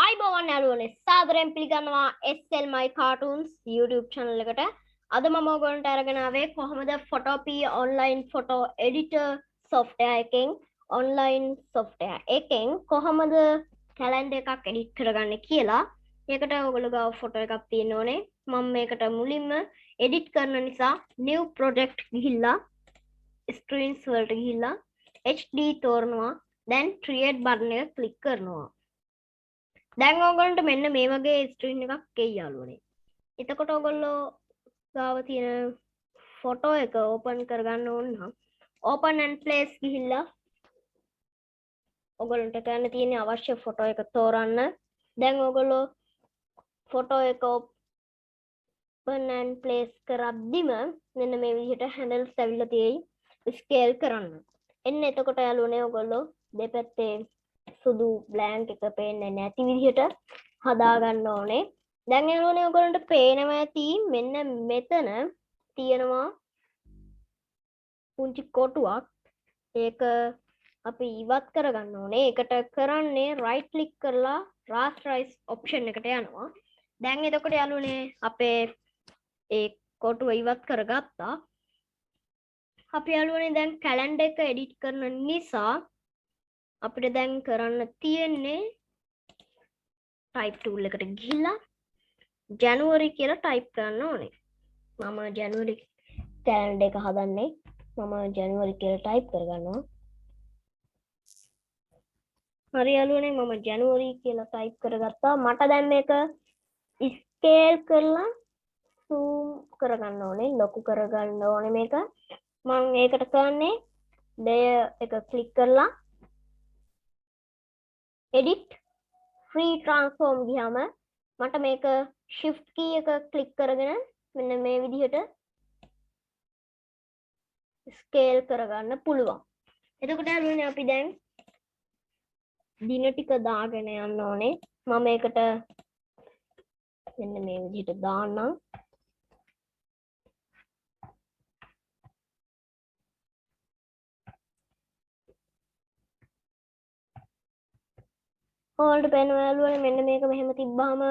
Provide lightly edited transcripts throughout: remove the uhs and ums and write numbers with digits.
අයිබෝවන් යාළුවනේ සාදරයෙන් පිළිගන්නවා SL My Cartoons YouTube channel එකට. අද මම ඔයගොල්ලන්ට අරගෙන ආවේ කොහොමද Photopea online photo editor software එකෙන් කොහොමද calendar එකක් edit කරගන්නේ කියලා. ඒකට ඔයගොල්ලෝ ගාව photo එකක් තියෙන්න ඕනේ. මම මේකට මුලින්ම edit කරන නිසා new project ගිහිල්ලා screens වලට ගිහිල්ලා HD තෝරනවා. දැන් create button එක click කරනවා. දැන් ඔයගොල්ලන්ට මෙන්න මේ වගේ ස්ක්‍රීන් එකක් එයි යාළුවනේ. එතකොට ඔයගොල්ලෝ ගාව තියෙන ෆොටෝ එක ඕපන් කරගන්න ඕන නම් ඕපන් ඇන්ඩ් ප්ලේස් ගිහිල්ලා ඔයගොල්ලන්ට කරන්න තියෙන අවශ්‍ය ෆොටෝ එක තෝරන්න. දැන් ඔයගොල්ලෝ ෆොටෝ එක ඕපන් ඇන්ඩ් ප්ලේස් කරද්දිම මෙන්න මේ විදිහට හැන්ඩල්ස් ඇවිල්ලා තියෙයි. ස්කේල් කරන්න. එන්න එතකොට යාළුවනේ ඔයගොල්ලෝ දෙපැත්තේ සුදු බ්ලැන්ක් එක පේන්නේ නැති විදිහට හදා ගන්න ඕනේ. දැන් යාළුවනේ ඔයගොල්ලන්ට පේනවා ඇති මෙන්න මෙතන තියෙනවා පුංචි කොටුවක්. ඒක අපි ඉවත් කරගන්න ඕනේ. ඒකට කරන්නේ right click කරලා rasterize option එකට යනවා. දැන් එතකොට යාළුවනේ අපේ ඒ කොටුව ඉවත් කරගත්තා. අපි යාළුවනේ දැන් calendar එක edit කරන නිසා අපිට දැන් කරන්න තියෙන්නේ type tool එකට ගිහිල්ලා January කියලා type කරන්න ඕනේ. මම January calendar එක හදන්නේ. මම January කියලා type කරගන්නවා. හරි යාළුවනේ මම January කියලා type කරගත්තා. මට දැන් මේක scale කරලා zoom කරගන්න ඕනේ. ලොකු කරගන්න ඕනේ මේක. මම ඒකට කරන්නේ layer එක click කරලා edit free transform ගියාම මට මේක shift key එක click කරගෙන මෙන්න මේ විදිහට scale කරගන්න පුළුවන්. එතකොට යාළුවනේ අපි දැන් දින ටික දාගෙන යන්න ඕනේ. මම මේකට මෙන්න මේ විදිහට දාන්නම්. ඔයාලට පේනවා යාළුවනේ මෙන්න මේක මෙහෙම තිබ්බාම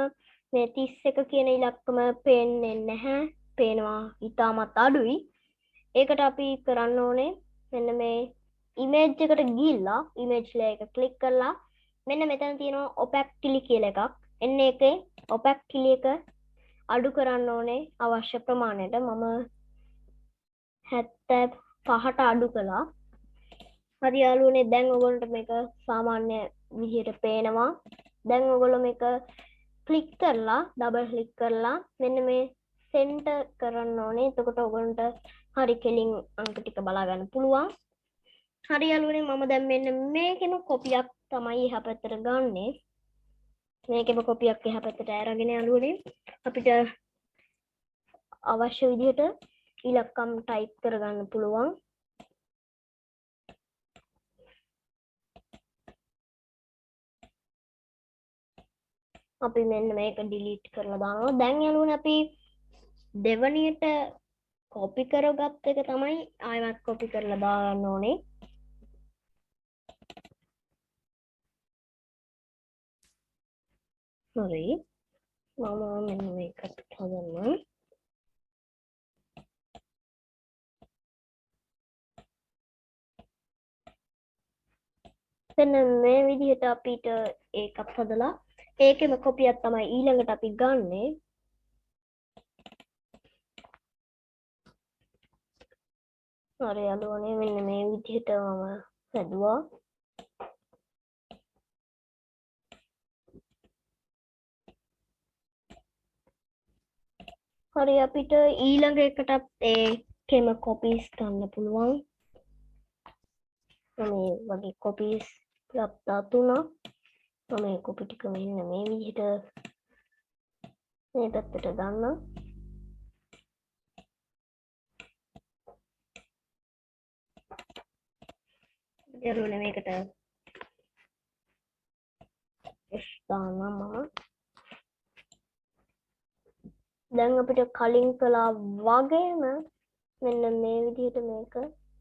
මේ 31 කියන ඉලක්කම පේන්නේ නැහැ. පේනවා ඉතාමත් අඩුයි. ඒකට අපි කරන්න ඕනේ මෙන්න මේ image එකට ගිහිල්ලා image layer එක click කරලා මෙන්න මෙතන තියෙනවා opacity කියලා එකක්. එන්න ඒකේ opacity එක අඩු කරන්න ඕනේ අවශ්‍ය ප්‍රමාණයට. මම 75ට අඩු කළා. හරි යාළුවනේ දැන් ඔයගොල්ලන්ට මේක සාමාන්‍ය විදිහට පේනවා. දැන් ඔයගොල්ලෝ මේක ක්ලික් කරලා ඩබල් ක්ලික් කරලා මෙන්න මේ සෙන්ටර් කරන්න ඕනේ. එතකොට ඔයගොල්ලන්ට හරි කෙලින් අංක ටික බලා ගන්න පුළුවන්. හරි යාළුවනේ මම දැන් මෙන්න මේකෙම කොපියක් තමයි එහා පැත්තට ගන්නෙ. මේකෙම කොපියක් එහා පැත්තට අරගෙන යාළුවනේ අපිට අවශ්‍ය විදිහට ඉලක්කම් ටයිප් කරගන්න පුළුවන්. අපි මෙන්න මේක delete කරලා දානවා. දැන් යාළුවනේ අපි දෙවනියට copy කරගත්ත එක තමයි ආයෙත් copy කරලා දාන්න ඕනේ. හරි. මම මෙන්න මේකට හදන්නම්. මෙන්න මේ විදිහට අපිට ඒකත් හදලා ඒකෙම කොපියක් තමයි ඊළඟට අපි ගන්නෙ. හරි යාළුවනේ මෙන්න මේ විදිහට මම හදුවා. හරි අපිට ඊළඟ එකටත් ඒකෙම කොපීස් ගන්න පුළුවන්. මේ වගේ කොපීස් ගත්තා 3. මේ කොපි ටික මෙන්න මේ විදිහට මේ පැත්තට දාන්න. යාළුවනේ මේකට දාන්න මම. දැන් අපිට කලින් කළා වගේම මෙන්න මේ විදිහට මේක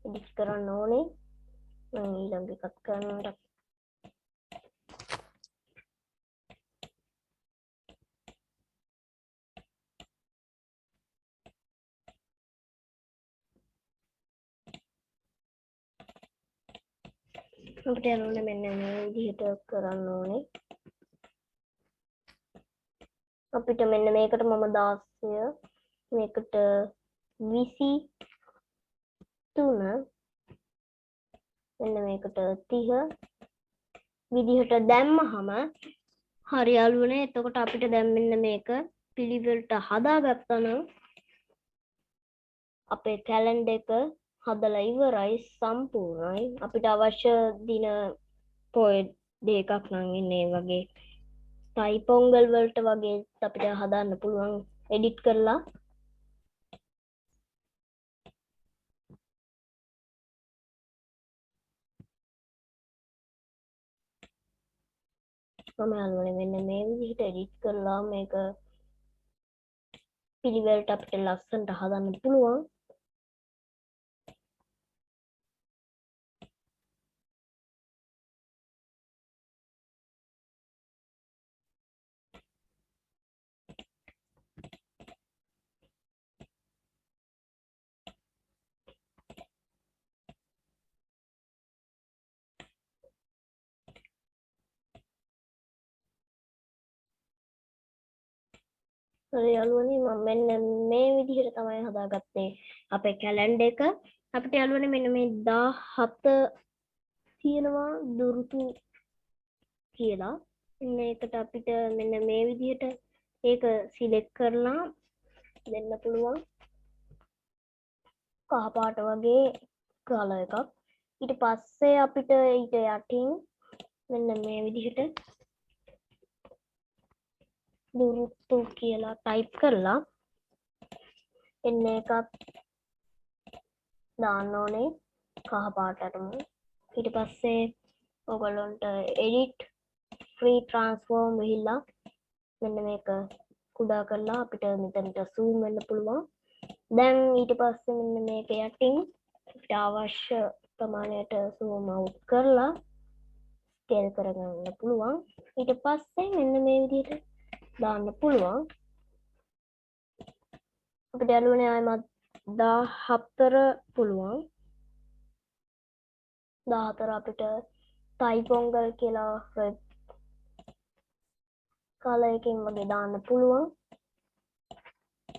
edit කරන්න ඕනේ. මම ඊළඟ එකත් කරනවා. අපිට යනෝනේ මෙන්න මේ විදිහට කරන්න ඕනේ. අපිට මෙන්න මේකට මම 16 මේකට 23 මෙන්න මේකට 30 විදිහට දැම්මහම හරි යාළුවනේ. එතකොට අපිට දැන් මෙන්න මේක පිළිවෙලට හදාගත්තා නම් අපේ කැලෙන්ඩර් එක හදලා ඉවරයි, සම්පූර්ණයි. අපිට අවශ්‍ය දින පොය දෙකක් නම් ඉන්නේ වගේ තයි පොංගල් වලට වගේ අපිට හදාන්න පුළුවන් එඩිට් කරලා. මම යාළුවනේ මෙන්න මේ විදිහට එඩිට් කරලා මේක පිළිවෙලට අපිට ලස්සනට හදන්න පුළුවන්. හරි යාළුවනේ මම මෙන්න මේ විදිහට තමයි හදාගත්තේ අපේ කැලෙන්ඩර් එක. අපිට යාළුවනේ මෙන්න මේ 17 තියෙනවා දුරුතු කියලා. මේකට අපිට මෙන්න මේ විදිහට ඒක සිලෙක්ට් කරලා දෙන්න පුළුවන් කහ පාට වගේ කලර් එකක්. ඊට පස්සේ අපිට ඊට යටින් මෙන්න මේ විදිහට දුරුතු කියලා ටයිප් කරලා එන්න එකක් දාන්න ඕනේ කහ පාටටම. ඊට පස්සේ ඔයගොල්ලන්ට edit free transform ගිහිල්ලා මෙන්න මේක කුඩා කරලා අපිට මෙතනට zoom වෙන්න පුළුවන්. දැන් ඊට පස්සේ මෙන්න මේක යටින් අපිට අවශ්‍ය ප්‍රමාණයට zoom out කරලා ස්කේල් කරගන්න පුළුවන්. ඊට පස්සේ මෙන්න මේ විදිහට දාන්න පුළුවන්. අපිට යාළුවනේ ආයෙමත් 14 පුළුවන්. 14 අපිට තයි පොංගල් කියලා රෙඩ් කලර් එකකින් වගේ දාන්න පුළුවන්.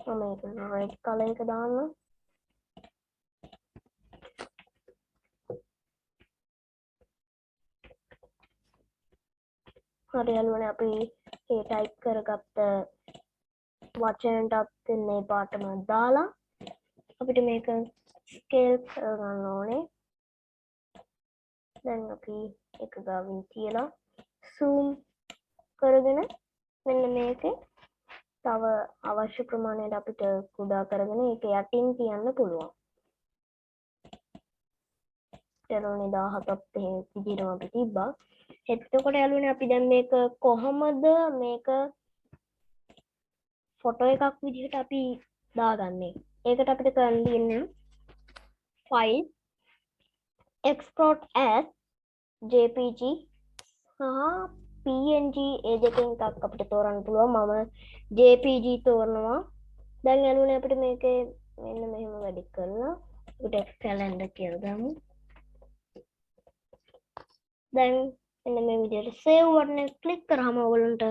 මම ඒක රෙඩ් කලර් එක දාන්න. හරි යාළුවනේ අපි ඒ ටයිප් කරගත්ත වචනටත් මේ පාටම දාලා අපිට මේක ස්කේල් කරගන්න ඕනේ. දැන් අපි එක ගාවින් තියලා zoom කරගෙන මෙන්න මේකේ තව අවශ්‍ය ප්‍රමාණයට අපිට කුඩා කරගෙන ඒක යටින් තියන්න පුළුවන්. ඊළඟ 17ත් එහෙම විදිහටම අපි තිබ්බා. එතකොට යාළුවනේ අපි දැන් මේක කොහොමද මේක ෆොටෝ එකක් විදිහට අපි දාගන්නේ? ඒකට අපිට කරන්න තියෙන්නේ file export as jpg සහ png ඒ දෙකෙන් එකක් අපිට තෝරන්න පුළුවන්. මම jpg තෝරනවා. දැන් යාළුවනේ අපිට මේකේ මෙන්න මෙහෙම වැඩි කරලා අපිට කැලෙන්ඩර් කියලා දාමු. දැන් මෙන්න මේ විදිහට save බටන් එක ක්ලික් කරාම ඔයගොල්ලන්ට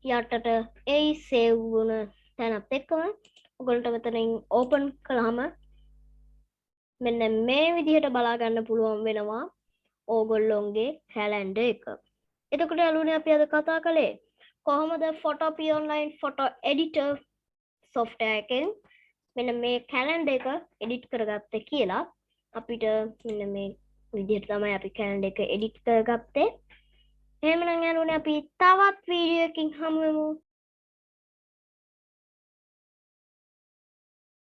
යටට ඒ save වුණ තැනත් එක්කම ඔයගොල්ලන්ට මෙතනින් open කළාම මෙන්න මේ විදිහට බලා ගන්න පුළුවන් වෙනවා ඕගොල්ලොන්ගේ කැලෙන්ඩර් එක. එතකොට යාළුවනේ අපි අද කතා කළේ කොහොමද Photopea online photo editor software එකෙන් මෙන්න මේ කැලෙන්ඩර් එක edit කරගත්තේ කියලා. අපිට මෙන්න මේ විදිහට තමයි අපි කැලෙන්ඩර් එක edit කරගත්තේ. එහෙමනම් යාළුවනේ අපි තවත් වීඩියෝ එකකින් හමු වෙමු.